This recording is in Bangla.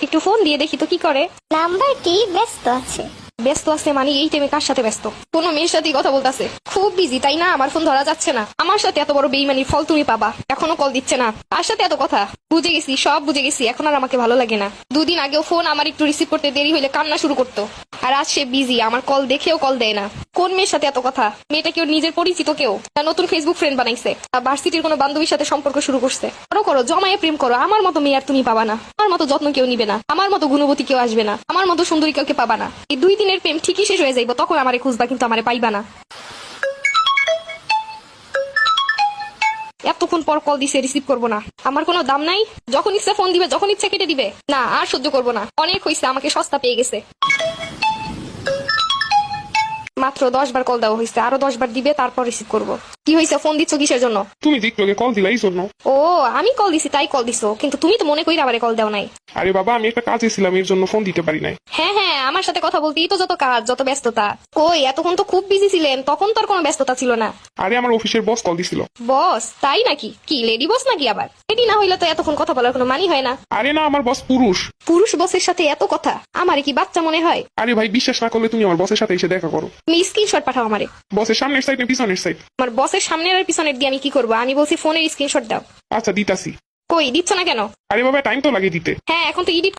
একটু ফোন দিয়ে দেখি তো কি করে। নাম্বারটি ব্যস্ত আছে। ব্যস্ত আছে মানে এই টাইমে কার সাথে ব্যস্ত? কোনো মেয়ের সাথেই কথা বলতেছে, খুব বিজি তাই না? আমার ফোন ধরা যাচ্ছে না। আমার সাথে এত বড় বেইমানির ফল তুমি পাবা। এখনো কল দিচ্ছে না, তার সাথে এত কথা। বুঝে গেছি, সব বুঝে গেছি, এখন আর আমাকে ভালো লাগে না। দুদিন আগেও ফোন আমার একটু রিসিভ করতে দেরি হইলে কান্না শুরু করতো, আর আজ সে বিজি, আমার কল দেখেও কল দেয় না। কোন মেয়ের সাথে এত কথা? মেয়েটা কেউ নিজের পরিচিত কেউ না নতুন ফেসবুক ফ্রেন্ড বানাইছে, ভার্সিটির কোনো বান্ধবীর সাথে সম্পর্ক শুরু করছে? করো করো, জমায়ে প্রেম করো। আমার মতো মেয়ে আর তুমি পাবা না, আমার মতো যত্ন কেউ নিবে না, আমার মতো গুণবতী কেউ আসবে না, আমার মতো সুন্দরী কাউকে পাবা না। এই 2 দিনের প্রেম ঠিকই শেষ হয়ে যাইব, তখন আমারে খুঁজবা, কিন্তু আমারে পাইবা না। এতক্ষণ পর কল দিছে, রিসিভ করবো না? আমার কোনো দাম নাই? যখন ইচ্ছা ফোন দিবে, যখন ইচ্ছা কেটে দিবে। না, আর সহ্য করবো না, অনেক হয়েছে, আমাকে সস্তা পেয়ে গেছে। মাত্র 10 বার কল দেওয়া হয়েছে, আরো 10 বার দিবে, তারপর রিসিভ করবো। কি হয়েছে, ফোন দিচ্ছ কিসের জন্য? তুমি যে একটু আগে কল দিলা এই জন্য। ও, আমি কল দিছি তাই কল দিছো, কিন্তু তুমি তো মনে করি আবার কল দেও নাই। আরে বাবা, আমি একটা কাজে ছিলাম, এর জন্য ফোন দিতে পারি নাই। হ্যাঁ হ্যাঁ, আমার সাথে কথা বলতেই তো যত কাজ, যত ব্যস্ততা। কই, এতক্ষণ তো খুব বিজি ছিলেন, তখন তো আর কোনো ব্যস্ততা ছিল না। আরে আমার অফিসের বস কল দিছিল। বস? তাই নাকি? কি লেডি বস নাকি আবার? লেডি না হইলে তো এতক্ষণ কথা বলার কোনো মানি হয় না। আরে না, আমার বস পুরুষ। পুরুষ বসের সাথে এত কথা? আমারে কি বাচ্চা মনে হয়? আরে ভাই, বিশ্বাস না করলে তুমি আমার বসের সাথে এসে দেখা করো। তুমি স্ক্রিনশট পাঠাও আমারে। বসের সামনের সাইড না পিছনের সাইড? আমার বসের সামনের আর পিছনের দিয়ে আমি কি করবো? আমি বলছি ফোনের স্ক্রিনশট দাও। আচ্ছা দিতাছি। কই দিচ্ছ না কেন? আরে বাবা, টাইম তো লাগে দিতে। হ্যাঁ, এখন তো এডিট